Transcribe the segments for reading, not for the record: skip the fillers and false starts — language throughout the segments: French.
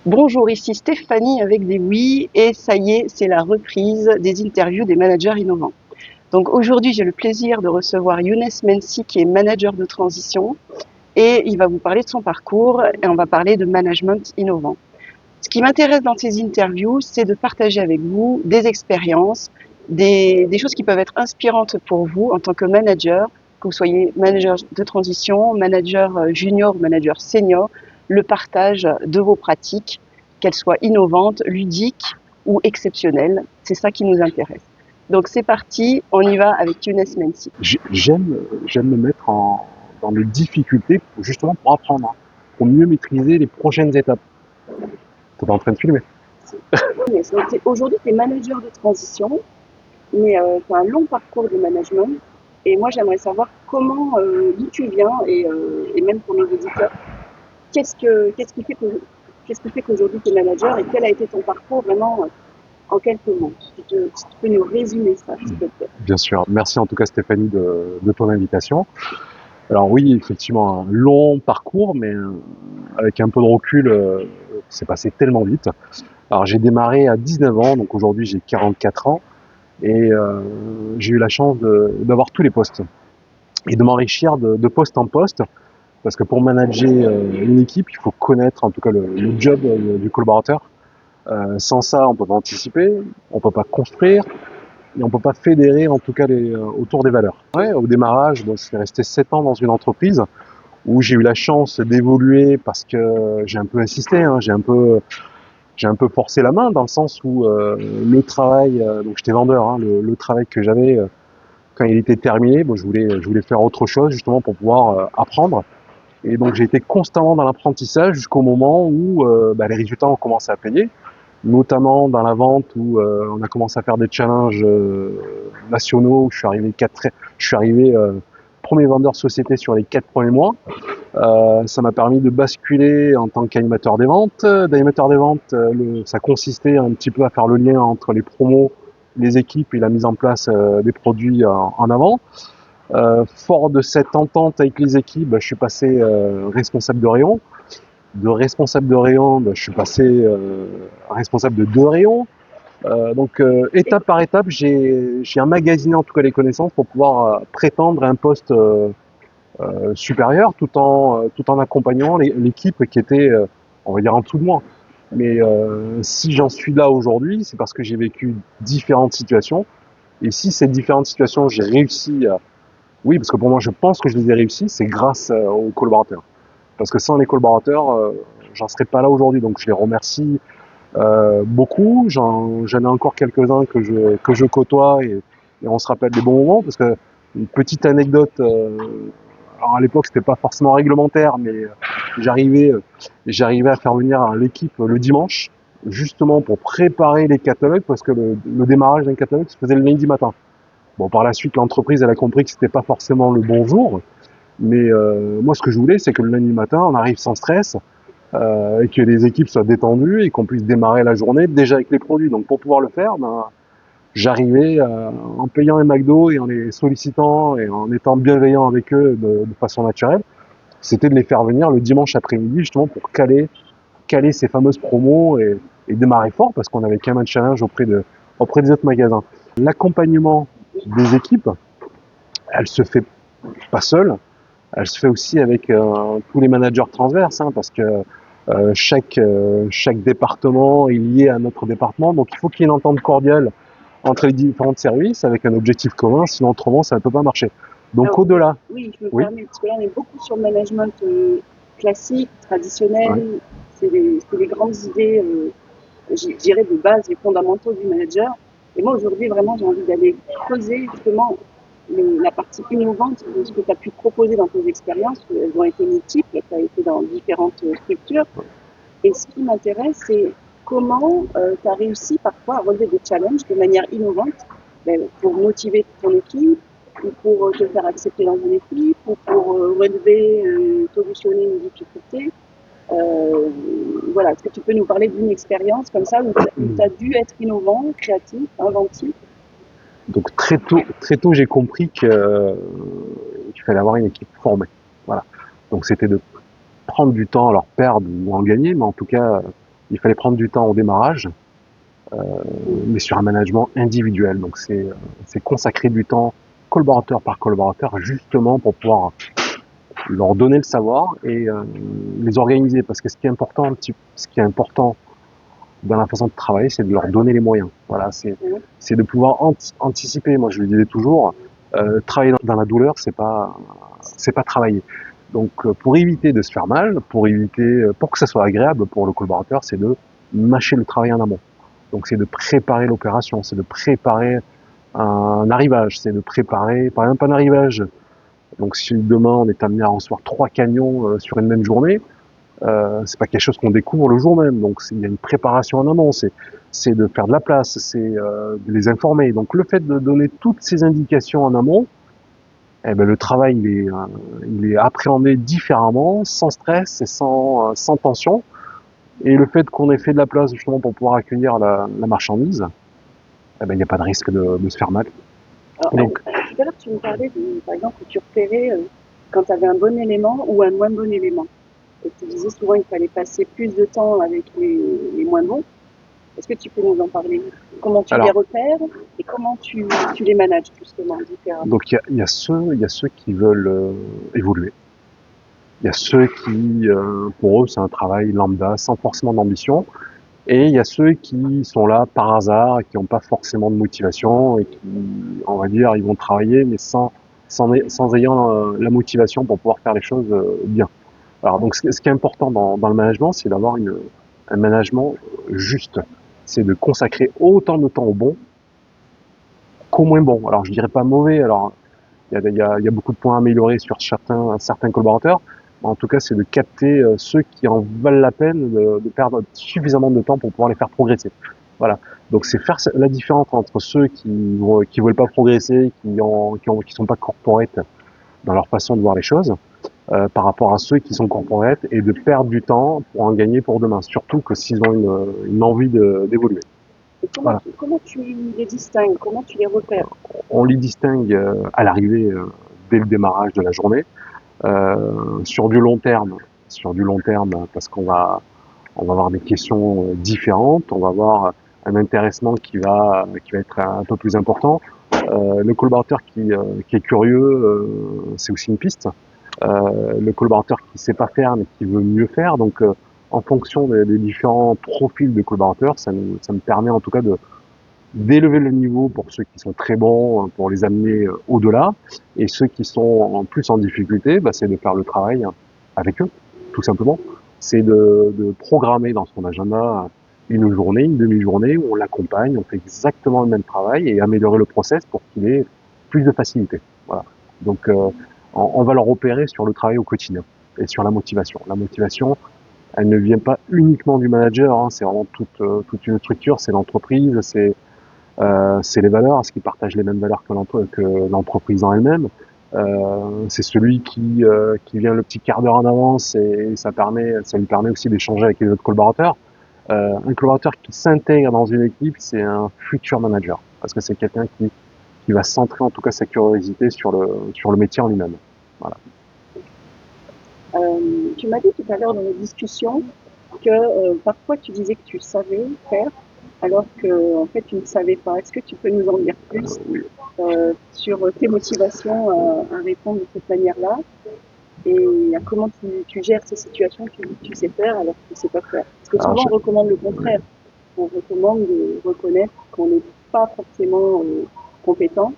Bonjour, ici Stéphanie avec des oui et ça y est, c'est la reprise des interviews des managers innovants. Donc aujourd'hui, j'ai le plaisir de recevoir Younes Mensi qui est manager de transition et il va vous parler de son parcours et on va parler de management innovant. Ce qui m'intéresse dans ces interviews, c'est de partager avec vous des expériences, des choses qui peuvent être inspirantes pour vous en tant que manager, que vous soyez manager de transition, manager junior, manager senior, le partage de vos pratiques, qu'elles soient innovantes, ludiques ou exceptionnelles. C'est ça qui nous intéresse. Donc c'est parti, on y va avec Younes Mensi. J'aime me mettre dans des difficultés justement pour apprendre, pour mieux maîtriser les prochaines étapes. T'es pas en train de filmer. Younes, donc aujourd'hui tu es manager de transition, mais tu as un long parcours de management. Et moi, j'aimerais savoir comment, d'où tu viens et même pour nos auditeurs, qu'est-ce que, qu'est-ce qui fait que, qu'est-ce qui fait qu'aujourd'hui tu es manager et quel a été ton parcours vraiment en quelques mots. Si tu peux nous résumer ça, s'il te plaît. Bien sûr. Merci en tout cas Stéphanie de ton invitation. Alors oui, effectivement, un long parcours, mais avec un peu de recul, c'est passé tellement vite. Alors j'ai démarré à 19 ans, donc aujourd'hui j'ai 44 ans, et j'ai eu la chance d'avoir tous les postes et de m'enrichir de poste en poste. Parce que pour manager une équipe, il faut connaître en tout cas le job du collaborateur. Sans ça, on peut pas anticiper, on peut pas construire et on peut pas fédérer en tout cas autour des valeurs. Ouais, au démarrage, bon, je suis resté 7 ans dans une entreprise où j'ai eu la chance d'évoluer parce que j'ai un peu insisté, hein, j'ai un peu forcé la main dans le sens où le travail, donc j'étais vendeur, hein, le travail que j'avais quand il était terminé, bon, je voulais faire autre chose justement pour pouvoir apprendre. Et donc j'ai été constamment dans l'apprentissage jusqu'au moment où les résultats ont commencé à payer, notamment dans la vente où on a commencé à faire des challenges nationaux. Où je suis arrivé premier vendeur de société sur les 4 premiers mois. Ça m'a permis de basculer en tant qu'animateur des ventes. D'animateur des ventes, ça consistait un petit peu à faire le lien entre les promos, les équipes et la mise en place des produits en avant. Fort de cette entente avec les équipes, je suis passé responsable de rayon. De responsable de rayon, je suis passé responsable de 2 rayons. Étape par étape, j'ai emmagasiné en tout cas les connaissances pour pouvoir prétendre à un poste supérieur tout en accompagnant l'équipe qui était, on va dire, en dessous de moi. Mais si j'en suis là aujourd'hui, c'est parce que j'ai vécu différentes situations. Et si ces différentes situations, j'ai réussi à... Oui, parce que pour moi, je pense que je les ai réussis, c'est grâce aux collaborateurs. Parce que sans les collaborateurs, j'en serais pas là aujourd'hui. Donc je les remercie beaucoup. J'en ai encore quelques-uns que je côtoie et on se rappelle des bons moments. Parce que une petite anecdote, alors à l'époque c'était pas forcément réglementaire, mais j'arrivais j'arrivais à faire venir l'équipe le dimanche, justement pour préparer les catalogues, parce que le démarrage d'un catalogue se faisait le lundi matin. Bon, par la suite, l'entreprise elle a compris que c'était pas forcément le bon jour, mais moi, ce que je voulais, c'est que le lundi matin, on arrive sans stress, et que les équipes soient détendues et qu'on puisse démarrer la journée déjà avec les produits. Donc, pour pouvoir le faire, j'arrivais en payant un McDo et en les sollicitant et en étant bienveillant avec eux de façon naturelle. C'était de les faire venir le dimanche après-midi, justement, pour caler ces fameuses promos et démarrer fort, parce qu'on avait quand même un challenge auprès des autres magasins. L'accompagnement des équipes, elle se fait pas seule. Elle se fait aussi avec tous les managers transverses, hein, parce que chaque département est lié à notre département. Donc il faut qu'il y ait une entente cordiale entre les différents services avec un objectif commun, sinon autrement ça ne peut pas marcher. Donc Alors, au-delà, oui, je me oui, permets, parce que là, on est beaucoup sur le management classique, ouais. traditionnel. C'est les grandes idées, je dirais, de base, les fondamentaux du manager. Et moi, aujourd'hui, vraiment, j'ai envie d'aller creuser justement la partie innovante de ce que tu as pu proposer dans tes expériences. Elles ont été multiples, tu as été dans différentes structures. Et ce qui m'intéresse, c'est comment tu as réussi parfois à relever des challenges de manière innovante pour motiver ton équipe, ou pour te faire accepter dans une équipe, ou pour relever, solutionner une difficulté. Euh, voilà, est-ce que tu peux nous parler d'une expérience comme ça où tu as dû être innovant, créatif, inventif? Donc très tôt j'ai compris qu'il fallait avoir une équipe formée. Voilà. Donc c'était de prendre du temps, alors perdre ou en gagner, mais en tout cas il fallait prendre du temps au démarrage, mais sur un management individuel. Donc c'est consacrer du temps collaborateur par collaborateur justement pour pouvoir leur donner le savoir et les organiser. Parce que ce qui est important dans la façon de travailler, c'est de leur donner les moyens. Voilà, c'est de pouvoir anticiper. Moi, je le disais toujours, travailler dans la douleur, c'est pas travailler. Donc, pour éviter de se faire mal, pour que ça soit agréable pour le collaborateur, c'est de mâcher le travail en amont. Donc, c'est de préparer l'opération, c'est de préparer un arrivage, c'est de préparer, par exemple, un arrivage. Donc, si demain on est amené à recevoir 3 camions sur une même journée, c'est pas quelque chose qu'on découvre le jour même. Donc il y a une préparation en amont, c'est de faire de la place, c'est de les informer. Donc le fait de donner toutes ces indications en amont, eh ben, le travail il est appréhendé différemment, sans stress et sans tension. Et le fait qu'on ait fait de la place justement pour pouvoir accueillir la marchandise, eh ben, il n'y a pas de risque de se faire mal. Alors, Donc, tout à l'heure, tu me parlais, par exemple, que tu repérais quand tu avais un bon élément ou un moins bon élément. Et tu disais souvent qu'il fallait passer plus de temps avec les moins bons. Est-ce que tu peux nous en parler? Comment tu les alors, repères et comment tu les manages justement différemment? donc il y a ceux qui veulent évoluer. Il y a ceux qui, pour eux, c'est un travail lambda, sans forcément d'ambition. Et il y a ceux qui sont là par hasard et qui n'ont pas forcément de motivation et qui, on va dire, ils vont travailler mais sans ayant la motivation pour pouvoir faire les choses bien. Alors donc ce qui est important dans le management, c'est d'avoir un management juste. C'est de consacrer autant de temps au bon qu'au moins bon. Alors je dirais pas mauvais. Alors il y a beaucoup de points à améliorer sur certains collaborateurs. En tout cas, c'est de capter ceux qui en valent la peine de perdre suffisamment de temps pour pouvoir les faire progresser. Voilà. Donc c'est faire la différence entre ceux qui veulent pas progresser, qui sont pas corporate dans leur façon de voir les choses, par rapport à ceux qui sont corporate et de perdre du temps pour en gagner pour demain. Surtout que s'ils ont une envie d'évoluer. Et Voilà. comment tu les distingues? Comment tu les repères? On les distingue à l'arrivée dès le démarrage de la journée. Sur du long terme, parce on va avoir des questions différentes, on va avoir un intéressement qui va être un peu plus important. Le collaborateur qui est curieux, c'est aussi une piste. Le collaborateur qui sait pas faire mais qui veut mieux faire. Donc, en fonction des différents profils de collaborateurs, ça me permet en tout cas d'élever le niveau pour ceux qui sont très bons, pour les amener au-delà, et ceux qui sont en plus en difficulté, bah, c'est de faire le travail avec eux, tout simplement. C'est de programmer dans son agenda une journée, une demi-journée où on l'accompagne, on fait exactement le même travail et améliorer le process pour qu'il ait plus de facilité. Voilà. Donc on va leur opérer sur le travail au quotidien et sur la motivation. La motivation, elle ne vient pas uniquement du manager, hein, c'est vraiment toute une structure, c'est l'entreprise, c'est les valeurs, est-ce qu'ils partagent les mêmes valeurs que l'entreprise en elle-même. C'est celui qui vient le petit quart d'heure en avance et ça lui permet aussi d'échanger avec les autres collaborateurs. Un collaborateur qui s'intègre dans une équipe, c'est un futur manager parce que c'est quelqu'un qui va centrer en tout cas sa curiosité sur le métier en lui-même. Voilà. Tu m'as dit tout à l'heure dans nos discussions que parfois tu disais que tu savais faire alors que en fait tu ne savais pas. Est-ce que tu peux nous en dire plus Oui. sur tes motivations à répondre de cette manière-là et à comment tu gères ces situations que tu sais faire alors que tu ne sais pas faire? Parce que Alors, souvent on recommande le contraire. On recommande de reconnaître qu'on n'est pas forcément compétent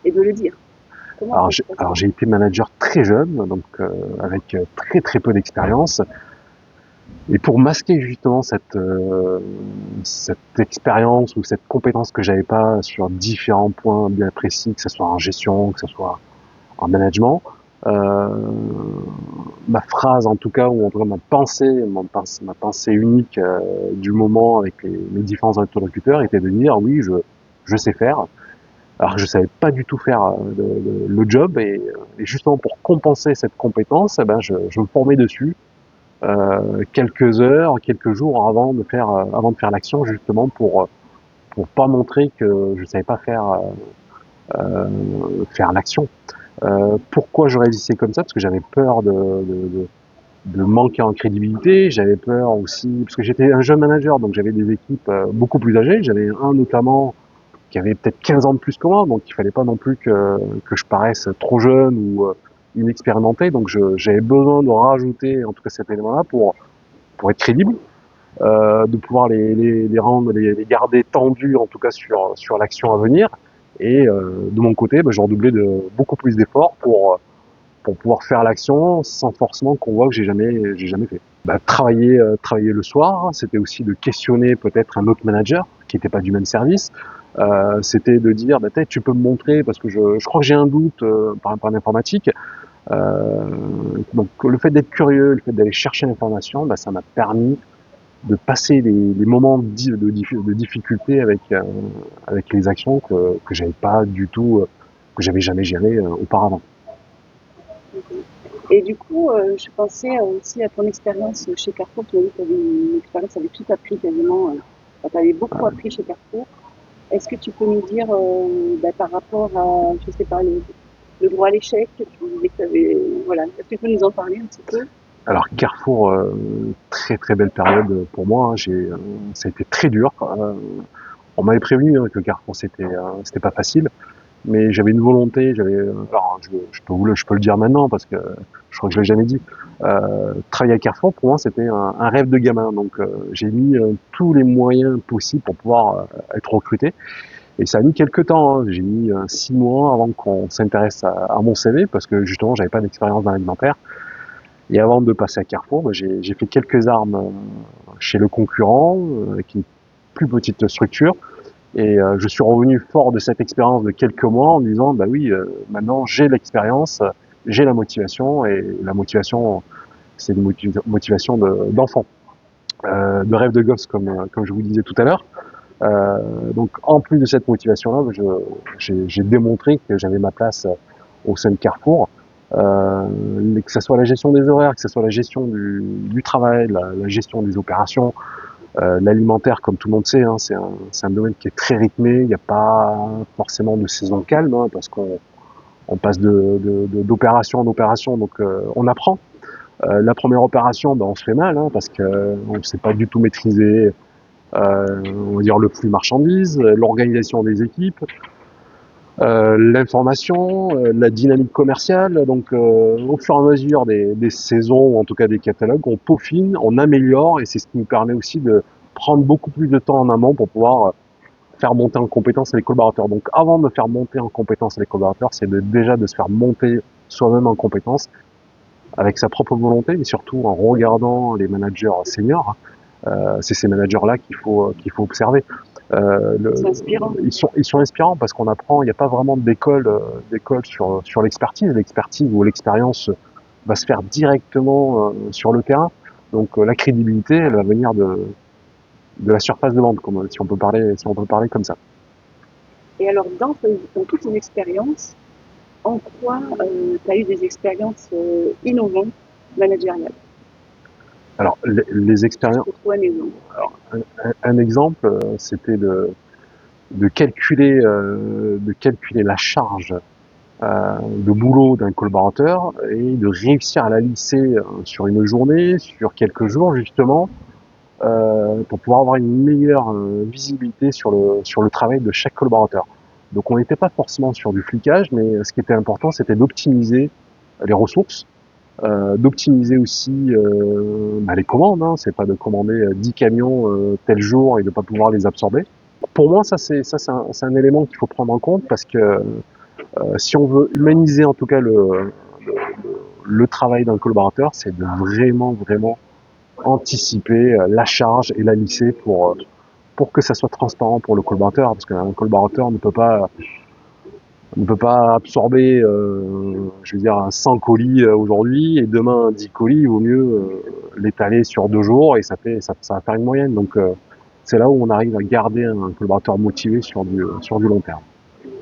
et de le dire. Comment ça se passe? alors j'ai été manager très jeune, donc avec très très peu d'expérience. Et pour masquer justement cette expérience ou cette compétence que j'avais pas sur différents points bien précis, que ce soit en gestion, que ce soit en management, euh, ma phrase en tout cas, ou en tout cas ma pensée unique du moment avec mes différents interlocuteurs était de dire oui, je sais faire. Alors que je savais pas du tout faire le job et justement pour compenser cette compétence, eh ben je me formais dessus quelques heures, quelques jours avant de faire l'action justement pour pas montrer que je savais pas faire l'action. Pourquoi je réagissais comme ça? Parce que j'avais peur de manquer en crédibilité. J'avais peur aussi, parce que j'étais un jeune manager, donc j'avais des équipes beaucoup plus âgées. J'avais un notamment qui avait peut-être 15 ans de plus que moi, donc il fallait pas non plus que je paraisse trop jeune ou inexpérimenté. Donc j'avais besoin de rajouter en tout cas cet élément-là pour être crédible, de pouvoir les rendre, les garder tendus en tout cas sur l'action à venir. Et de mon côté, je redoublais de beaucoup plus d'efforts pour pouvoir faire l'action sans forcément qu'on voit que j'ai jamais fait. Travailler le soir, c'était aussi de questionner peut-être un autre manager qui n'était pas du même service. C'était de dire, peut-être tu peux me montrer parce que je crois que j'ai un doute par rapport à l'informatique. Euh, donc le fait d'être curieux, le fait d'aller chercher l'information, ça m'a permis de passer les moments de difficulté avec les actions que j'avais pas du tout, que j'avais jamais gérées auparavant. Et du coup, je pensais aussi à ton expérience chez Carrefour. Tu m'as dit que tu avais une expérience, avec tout appris quasiment. Tu avais beaucoup appris chez Carrefour. Est-ce que tu peux nous dire, par rapport à, je sais pas, le droit à l'échec, tu disais que tu avais, voilà. Est-ce que tu peux nous en parler un petit peu? Alors Carrefour, très très belle période pour moi. Ça a été très dur. On m'avait prévenu que Carrefour c'était pas facile, mais j'avais une volonté. Alors je peux le dire maintenant parce que je crois que je l'ai jamais dit. Travailler à Carrefour pour moi c'était un rêve de gamin. Donc j'ai mis tous les moyens possibles pour pouvoir être recruté. Et ça a mis quelques temps. Hein. J'ai mis 6 mois avant qu'on s'intéresse à mon CV parce que justement j'avais pas d'expérience dans l'alimentaire. Et avant de passer à Carrefour, j'ai fait quelques armes chez le concurrent, avec une plus petite structure. Et je suis revenu fort de cette expérience de quelques mois en disant, bah oui, maintenant j'ai l'expérience, j'ai la motivation, et la motivation, c'est une motivation d'enfant, de rêve de gosse, comme je vous disais tout à l'heure. Donc en plus de cette motivation-là, j'ai démontré que j'avais ma place au sein de Carrefour, que ce soit la gestion des horaires, que ce soit la gestion du travail, la gestion des opérations, l'alimentaire, comme tout le monde sait, hein, c'est un domaine qui est très rythmé. Il n'y a pas forcément de saison calme, hein, parce qu'on passe d'opération en opération, donc on apprend. La première opération, on se fait mal, hein, parce qu'on ne sait pas du tout maîtriser, on va dire, le flux marchandises, l'organisation des équipes, l'information, la dynamique commerciale. Donc, au fur et à mesure des saisons, ou en tout cas des catalogues, on peaufine, on améliore, et c'est ce qui nous permet aussi de prendre beaucoup plus de temps en amont pour pouvoir faire monter en compétence les collaborateurs. Donc, avant de faire monter en compétence les collaborateurs, c'est déjà de se faire monter soi-même en compétence avec sa propre volonté, mais surtout en regardant les managers seniors. C'est ces managers-là qu'il faut observer. C'est inspirant. Ils sont inspirants parce qu'on apprend. Il n'y a pas vraiment d'école sur l'expertise. L'expertise ou l'expérience va se faire directement sur le terrain. Donc la crédibilité, elle va venir de la surface de vente, si on peut parler comme ça. Et alors, dans toutes ces expériences, en quoi tu as eu des expériences innovantes managériales? Alors les Tu expériences. peux trouver un exemple. Un exemple, c'était de calculer la charge de boulot d'un collaborateur et de réussir à la lisser sur une journée, sur quelques jours justement, pour pouvoir avoir une meilleure visibilité sur le travail de chaque collaborateur. Donc on n'était pas forcément sur du flicage, mais ce qui était important, c'était d'optimiser les ressources, d'optimiser aussi les commandes. Hein. C'est pas de commander 10 camions tel jour et de pas pouvoir les absorber. Pour moi, ça c'est un élément qu'il faut prendre en compte parce que si on veut humaniser en tout cas le travail d'un collaborateur, c'est de vraiment, vraiment anticiper la charge et la lisser pour que ça soit transparent pour le collaborateur, parce qu'un collaborateur ne peut pas absorber, je veux dire, 100 colis aujourd'hui, et demain 10 colis, il vaut mieux l'étaler sur 2 jours, et ça va faire une moyenne. Donc c'est là où on arrive à garder un collaborateur motivé sur du long terme.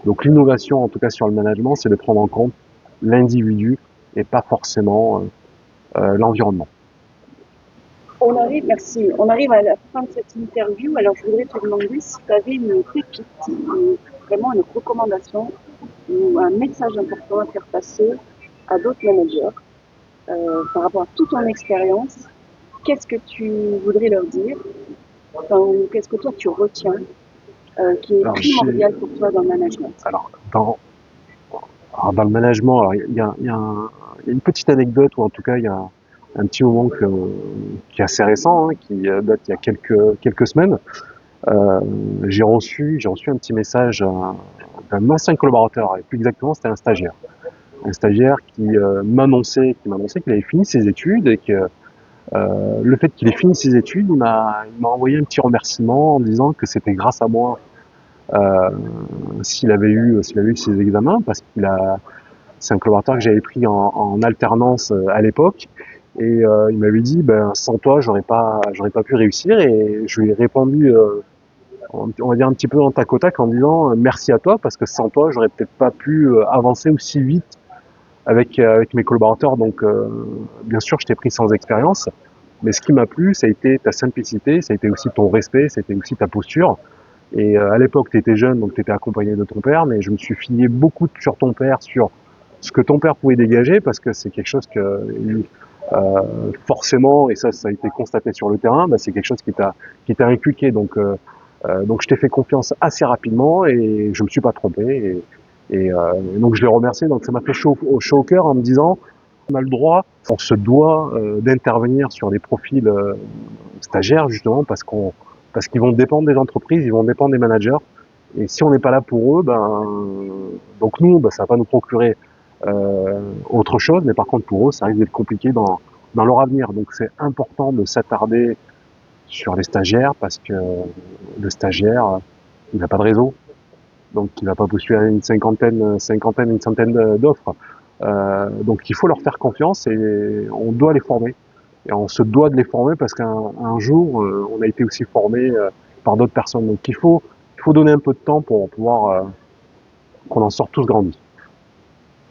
Donc l'innovation, en tout cas sur le management, c'est de prendre en compte l'individu et pas forcément l'environnement. Merci. On arrive à la fin de cette interview. Alors, je voudrais te demander si tu avais une pépite, vraiment une recommandation ou un message important à faire passer à d'autres managers. par rapport à toute ton expérience, qu'est-ce que tu voudrais leur dire? Enfin, qu'est-ce que toi tu retiens qui est Alors, j'ai, primordial pour toi dans le management? alors, dans, alors, dans le management, alors, il y a une petite anecdote, ou en tout cas, il y a un petit moment qui est assez récent, hein, qui date il y a quelques semaines. Euh, j'ai reçu un petit message d'un ancien collaborateur, et plus exactement, c'était un stagiaire. Un stagiaire qui m'annonçait qu'il avait fini ses études et que le fait qu'il ait fini ses études, il m'a envoyé un petit remerciement en disant que c'était grâce à moi euh, s'il avait eu ses examens, parce c'est un collaborateur que j'avais pris en alternance à l'époque. Et il m'avait dit, ben, sans toi, j'aurais pas pu réussir. Et je lui ai répondu, on va dire un petit peu en tac au tac, en disant merci à toi, parce que sans toi, j'aurais peut-être pas pu avancer aussi vite avec mes collaborateurs. Donc, bien sûr, je t'ai pris sans expérience. Mais ce qui m'a plu, ça a été ta simplicité, ça a été aussi ton respect, ça a été aussi ta posture. Et à l'époque, tu étais jeune, donc tu étais accompagné de ton père, mais je me suis fié beaucoup sur ton père, sur ce que ton père pouvait dégager, parce que c'est quelque chose que forcément, et ça a été constaté sur le terrain, bah, c'est quelque chose qui t'a inculqué. Donc je t'ai fait confiance assez rapidement et je me suis pas trompé. Et donc je l'ai remercié. Donc ça m'a fait chaud au cœur en me disant, on a le droit, on se doit d'intervenir sur des profils stagiaires justement parce qu'ils vont dépendre des entreprises, ils vont dépendre des managers. Et si on n'est pas là pour eux, donc nous, ça va pas nous procurer autre chose, mais par contre pour eux, ça risque d'être compliqué dans leur avenir. Donc c'est important de s'attarder sur les stagiaires parce que le stagiaire, il n'a pas de réseau, donc il va pas postuler à une centaine d'offres. Donc il faut leur faire confiance et on doit les former. Et on se doit de les former parce qu'un jour, on a été aussi formé par d'autres personnes. Donc il faut donner un peu de temps pour pouvoir qu'on en sorte tous grandis.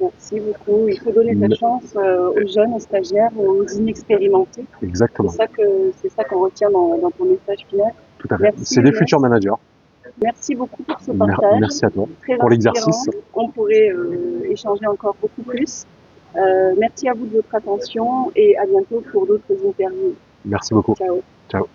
Merci beaucoup. Il faut donner ta chance aux jeunes, aux stagiaires, aux inexpérimentés. Exactement, C'est ça qu'on retient dans ton message final. tout à fait. Merci C'est des Younes. futurs managers. Merci beaucoup pour ce partage. Merci à toi Très pour inspirant. l'exercice. On pourrait échanger encore beaucoup plus. Merci à vous de votre attention et à bientôt pour d'autres interviews. Merci beaucoup. Ciao. Ciao.